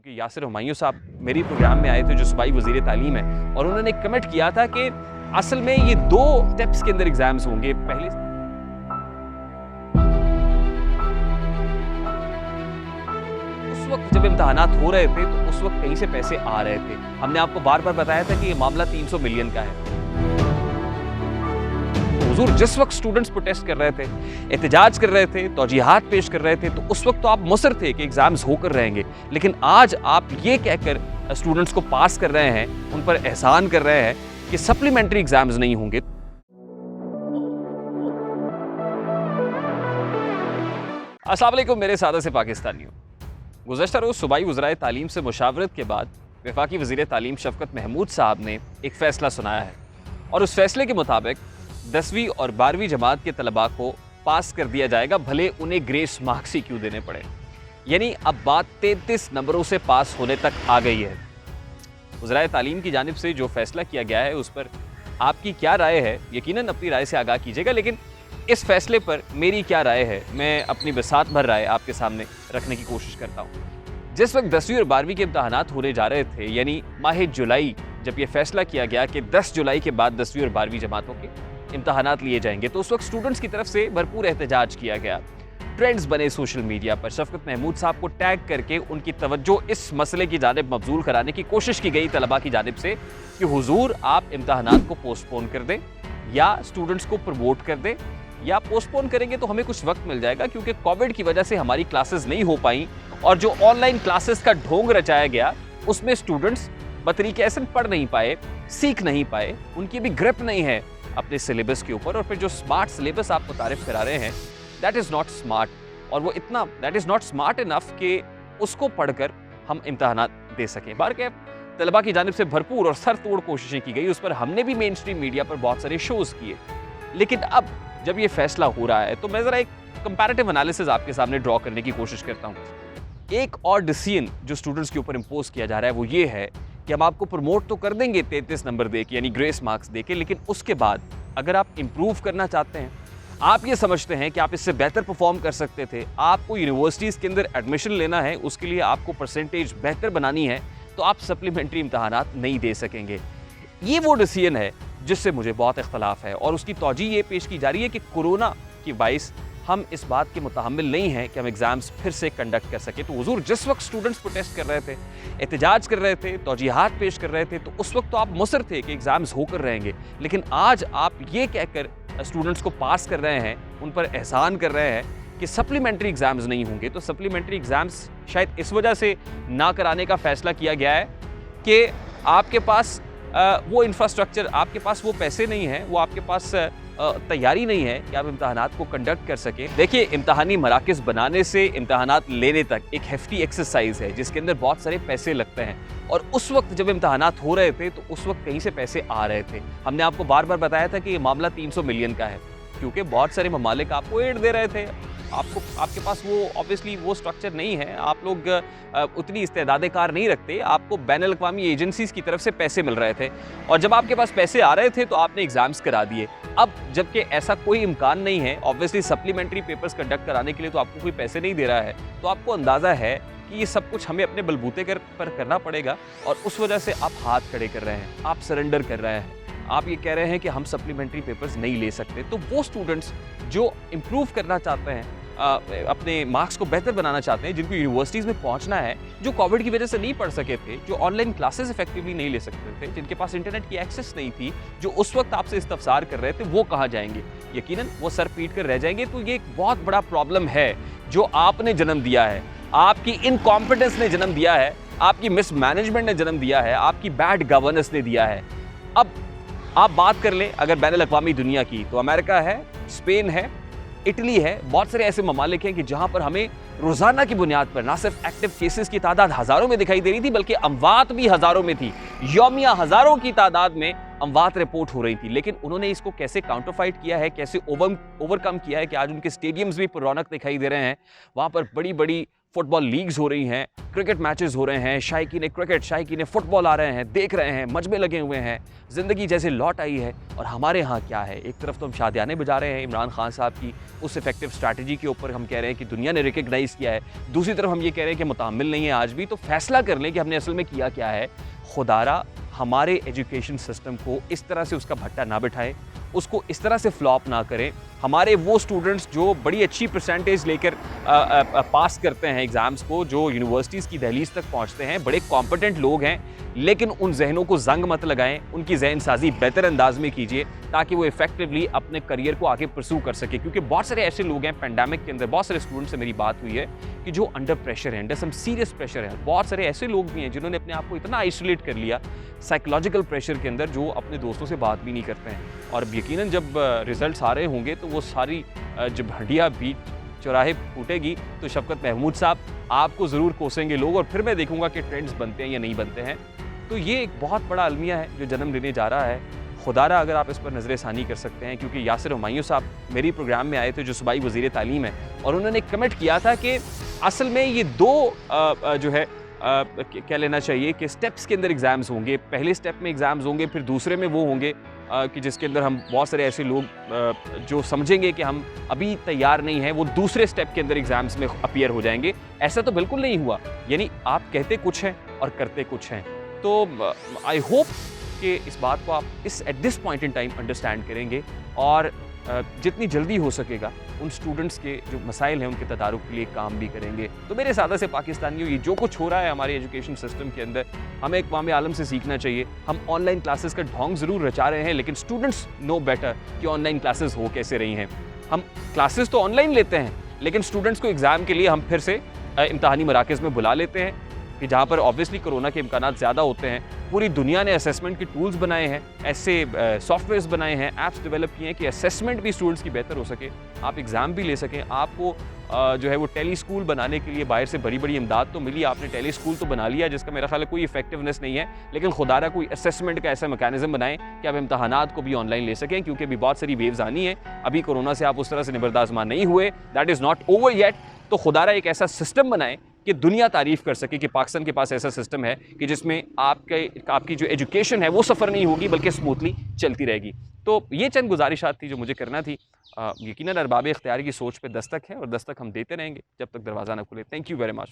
क्योंकि यासिर हुमायूं साहब मेरी प्रोग्राम में आए थे जो सूबाई वज़ीर तालीम है, और उन्होंने कमेंट किया था कि असल में ये 2 स्टेप्स के अंदर एग्जाम्स होंगे। पहले उस वक्त जब इम्तहानात हो रहे थे तो उस वक्त कहीं से पैसे आ रहे थे। हमने आपको बार बार बताया था कि ये मामला 300 मिलियन का है। हुजूर, जिस वक्त स्टूडेंट्स प्रोटेस्ट कर रहे थे, एहतजाज कर रहे थे, तौजीहात पेश कर रहे थे, तो उस वक्त तो आप मुसर थे कि एग्जाम्स होकर रहेंगे, लेकिन आज आप ये कहकर स्टूडेंट्स को पास कर रहे हैं, उन पर एहसान कर रहे हैं कि सप्लीमेंट्री एग्जाम्स नहीं होंगे। अस्सलाम वालेकुम मेरे सादा से पाकिस्तानियों। गुज़श्ता रोज़ सूबाई वज़राए तालीम से मुशावरत के बाद वफाकी वज़ीर तालीम शफ़क़त महमूद साहब ने एक फ़ैसला सुनाया है, और उस फैसले के मुताबिक 10वीं और 12वीं जमात के तलबा को पास कर दिया जाएगा, भले उन्हें ग्रेस मार्क्स ही क्यों देने पड़े। यानी अब बात 33 नंबरों से पास होने तक आ गई है। वज़राए तालीम की जानिब से जो फैसला किया गया है उस पर आपकी क्या राय है, यकीनन अपनी राय से आगाह कीजिएगा, लेकिन इस फैसले पर मेरी क्या राय है, मैं अपनी बसात भर राय आपके सामने रखने की कोशिश करता हूँ। जिस वक्त 10वीं और 12वीं के इम्तहानात होने जा रहे थे, यानी माह जुलाई, जब यह फैसला किया गया कि 10 जुलाई के बाद 10वीं और 12वीं जमातों के इम्तहानात लिए जाएंगे, तो उस वक्त स्टूडेंट्स की तरफ से भरपूर एहतजाज किया गया। ट्रेंड्स बने सोशल मीडिया पर, शफ़क़त महमूद साहब को टैग करके उनकी तवज्जो इस मसले की जानिब मबजूल कराने की कोशिश की गई तलबा की जानिब से कि हुजूर आप इम्तहानात को पोस्टपोन कर दें या स्टूडेंट्स को प्रमोट कर दें, या पोस्टपोन करेंगे तो हमें कुछ वक्त मिल जाएगा, क्योंकि कोविड की वजह से हमारी क्लासेस नहीं हो पाई, और जो ऑनलाइन क्लासेस का ढोंग रचाया गया उसमें स्टूडेंट्स बतरीके ऐसे पढ़ नहीं पाए, सीख नहीं पाए, उनकी भी ग्रिप नहीं है अपने सिलेबस के ऊपर। और फिर जो स्मार्ट सिलेबस आपको तारीफ करा रहे हैं, दैट इज़ नॉट स्मार्ट, और वो इतना that is not smart enough कि उसको पढ़कर हम इम्तहानात दे सकें। बार के तलबा की जानिब से भरपूर और सर तोड़ कोशिशें की गई, उस पर हमने भी मेन स्ट्रीम मीडिया पर बहुत सारे शोज़ किए, लेकिन अब जब ये फैसला हो रहा है तो मैं ज़रा एक कंपैरेटिव एनालिसिस आपके सामने ड्रॉ करने की कोशिश करता हूँ। एक और डिसीजन जो स्टूडेंट्स के ऊपर इम्पोज किया जा रहा है वो ये है कि हम आपको प्रमोट तो कर देंगे 33 नंबर दे के, यानी ग्रेस मार्क्स दे के, लेकिन उसके बाद अगर आप इम्प्रूव करना चाहते हैं, आप ये समझते हैं कि आप इससे बेहतर परफॉर्म कर सकते थे, आपको यूनिवर्सिटीज़ के अंदर एडमिशन लेना है, उसके लिए आपको परसेंटेज बेहतर बनानी है, तो आप सप्लीमेंट्री इम्तहानात नहीं दे सकेंगे। ये वो डिसीजन है जिससे मुझे बहुत इख्तलाफ है, और उसकी तौजी ये पेश की जा रही है कि कोरोना की बाइस हम इस बात के मुतहम्मिल नहीं हैं कि हम एग्ज़ाम्स फिर से कंडक्ट कर सकें। तो हुजूर, जिस वक्त स्टूडेंट्स प्रोटेस्ट कर रहे थे, एहतजाज कर रहे थे, तौजीहात पेश कर रहे थे, तो उस वक्त तो आप मुसर थे कि एग्ज़ाम्स होकर रहेंगे, लेकिन आज आप ये कहकर स्टूडेंट्स को पास कर रहे हैं, उन पर एहसान कर रहे हैं कि सप्लीमेंट्री एग्ज़ाम्स नहीं होंगे। तो सप्लीमेंट्री एग्ज़ाम्स शायद इस वजह से ना कराने का फ़ैसला किया गया है कि आपके पास वो इंफ्रास्ट्रक्चर, आपके पास वो पैसे नहीं हैं, वो आपके पास तैयारी नहीं है कि आप इम्तहानात को कंडक्ट कर सकें। देखिए, इम्तहानी मराकज़ बनाने से इम्तहानात लेने तक एक हेफ्टी एक्सरसाइज है जिसके अंदर बहुत सारे पैसे लगते हैं, और उस वक्त जब इम्तहानात हो रहे थे तो उस वक्त कहीं से पैसे आ रहे थे। हमने आपको बार बार बताया था कि ये मामला 300 मिलियन का है, क्योंकि बहुत सारे ममालिक आपको एड दे रहे थे। आपके पास वो ऑब्वियसली वो स्ट्रक्चर नहीं है, आप लोग उतनी इस्तेदाद कार नहीं रखते, आपको बैनुल अक़वामी एजेंसीज़ की तरफ से पैसे मिल रहे थे, और जब आपके पास पैसे आ रहे थे तो आपने एग्ज़ाम्स करा दिए। अब जबकि ऐसा कोई इम्कान नहीं है, ऑब्वियसली सप्लीमेंट्री पेपर्स कंडक्ट कराने के लिए तो आपको कोई पैसे नहीं दे रहा है, तो आपको अंदाज़ा है कि ये सब कुछ हमें अपने बलबूते पर करना पड़ेगा, और उस वजह से आप हाथ खड़े कर रहे हैं, आप सरेंडर कर रहे हैं, आप ये कह रहे हैं कि हम सप्लीमेंट्री पेपर्स नहीं ले सकते। तो वो स्टूडेंट्स जो इम्प्रूव करना चाहते हैं, अपने मार्क्स को बेहतर बनाना चाहते हैं, जिनको यूनिवर्सिटीज़ में पहुंचना है, जो कोविड की वजह से नहीं पढ़ सके थे, जो ऑनलाइन क्लासेस इफेक्टिवली नहीं ले सकते थे, जिनके पास इंटरनेट की एक्सेस नहीं थी, जो उस वक्त आपसे इस्तफसार कर रहे थे, वो कहाँ जाएंगे? यकीनन वो सर पीट कर रह जाएंगे। तो ये एक बहुत बड़ा प्रॉब्लम है जो आपने जन्म दिया है, आपकी इनकॉम्पिटेंस ने जन्म दिया है, आपकी मिसमैनेजमेंट ने जन्म दिया है, आपकी बैड गवर्नेंस ने दिया है। अब आप बात कर लें अगर बैनुल अक़वामी दुनिया की, तो अमेरिका है, स्पेन है, इटली है, बहुत सारे ऐसे ममालिक हैं कि जहां पर हमें रोज़ाना की बुनियाद पर ना सिर्फ एक्टिव केसेस की तादाद हज़ारों में दिखाई दे रही थी, बल्कि अमवात भी हज़ारों में थी, यौमिया हज़ारों की तादाद में अमवात रिपोर्ट हो रही थी। लेकिन उन्होंने इसको कैसे काउंटरफाइट किया है, कैसे ओवरकम किया है कि आज उनके स्टेडियम्स भी रौनक दिखाई दे रहे हैं, वहाँ पर बड़ी बड़ी फुटबॉल लीग्स हो रही हैं, क्रिकेट मैचेस हो रहे हैं, शायकीन क्रिकेट, शायकीन फुटबॉल आ रहे हैं, देख रहे हैं, मजमे लगे हुए हैं, ज़िंदगी जैसे लौट आई है। और हमारे यहाँ क्या है, एक तरफ तो हम शादियाने बजा रहे हैं इमरान खान साहब की उस इफेक्टिव स्ट्रैटेजी के ऊपर, हम कह रहे हैं कि दुनिया ने रिकग्नाइज़ किया है, दूसरी तरफ हम ये कह रहे हैं कि मुतामिल नहीं है आज भी। तो फैसला कर लें कि हमने असल में किया क्या है। खुदारा हमारे एजुकेशन सिस्टम को इस तरह से उसका भट्टा ना बिठाएं, उसको इस तरह से फ्लॉप ना करें। हमारे वो स्टूडेंट्स जो बड़ी अच्छी परसेंटेज लेकर पास करते हैं एग्ज़ाम्स को, जो यूनिवर्सिटीज़ की दहलीज तक पहुंचते हैं, बड़े कॉम्पिटेंट लोग हैं, लेकिन उन जहनों को जंग मत लगाएं, उनकी जहन साजी बेहतर अंदाज में कीजिए ताकि वो इफेक्टिवली अपने करियर को आगे परसू कर सके। क्योंकि बहुत सारे ऐसे लोग हैं पैंडेमिक के अंदर, बहुत सारे स्टूडेंट्स से मेरी बात हुई है कि जो अंडर प्रेशर है, अंडर सम सीरियस प्रेशर है। बहुत सारे ऐसे लोग भी हैं जिन्होंने अपने आप को इतना आइसोलेट कर लिया साइकोलॉजिकल प्रेशर के अंदर, जो अपने दोस्तों से बात भी नहीं करते हैं। और यकीनन जब रिजल्ट्स आ रहे होंगे तो वो सारी जब हंडिया बीच चौराहे फूटेगी तो शफकत महमूद साहब आपको ज़रूर कोसेंगे लोग, और फिर मैं देखूंगा कि ट्रेंड्स बनते हैं या नहीं बनते हैं। तो ये एक बहुत बड़ा अलमिया है जो जन्म लेने जा रहा है। खुदारा अगर आप इस पर नज़र षानी कर सकते हैं, क्योंकि यासिर हुमायूं साहब मेरी प्रोग्राम में आए थे जो सूबाई वज़ीर तालीम है, और उन्होंने कमेंट किया था कि असल में ये दो जो है क्या लेना चाहिए कि स्टेप्स के अंदर एग्ज़ाम्स होंगे। पहले स्टेप में एग्ज़ाम्स होंगे, फिर दूसरे में वो होंगे कि जिसके अंदर हम बहुत सारे ऐसे लोग जो समझेंगे कि हम अभी तैयार नहीं हैं, वो दूसरे स्टेप के अंदर एग्ज़ाम्स में अपीयर हो जाएंगे। ऐसा तो बिल्कुल नहीं हुआ। यानी आप कहते कुछ हैं और करते कुछ हैं। तो आई होप कि इस बात को आप at this point in time understand करेंगे, और जितनी जल्दी हो सकेगा उन स्टूडेंट्स के जो मसाइल हैं उनके तदारुक के लिए काम भी करेंगे। तो मेरे सादा से पाकिस्तानियों, ये जो कुछ हो रहा है हमारे एजुकेशन सिस्टम के अंदर, हमें इक़वाम आलम से सीखना चाहिए। हम ऑनलाइन क्लासेस का ढोंग ज़रूर रचा रहे हैं, लेकिन स्टूडेंट्स नो बेटर कि ऑनलाइन क्लासेस हो कैसे रही हैं। हम क्लासेस तो ऑनलाइन लेते हैं, लेकिन स्टूडेंट्स को एग्ज़ाम के लिए हम फिर से इम्तहानी मराकज़ में बुला लेते हैं कि जहाँ पर ऑब्वियसली कोरोना के इम्कानात ज़्यादा होते हैं। पूरी दुनिया ने असेसमेंट के टूल्स बनाए हैं, ऐसे सॉफ्टवेयर्स बनाए हैं, ऐप्स डेवलप किए हैं कि असेसमेंट भी स्टूडेंट्स की बेहतर हो सके, आप एग्ज़ाम भी ले सकें। आपको जो है वो टेली स्कूल बनाने के लिए बाहर से बड़ी बड़ी इमदाद तो मिली, आपने टेली स्कूल तो बना लिया जिसका मेरा ख्याल है कोई इफेक्टिवनेस नहीं है, लेकिन खुदारा कोई असेसमेंट का ऐसा मैकेनिज्म बनाएं कि आप इम्तहानात को भी ऑनलाइन ले सकें, क्योंकि अभी बहुत सारी वेव्स आनी है। अभी कोरोना से आप उस तरह से निबरदाज़मा नहीं हुए, that is not over yet. तो खुदारा एक ऐसा सिस्टम बनाए कि दुनिया तारीफ़ कर सके कि पाकिस्तान के पास ऐसा सिस्टम है कि जिसमें आपकी जो एजुकेशन है वो सफ़र नहीं होगी बल्कि स्मूथली चलती रहेगी। तो ये चंद गुजारिशात थी जो मुझे करना थी। यकीनन अरबाब इख्तियार की सोच पे दस्तक है, और दस्तक हम देते रहेंगे जब तक दरवाज़ा ना खुले। Thank you very much.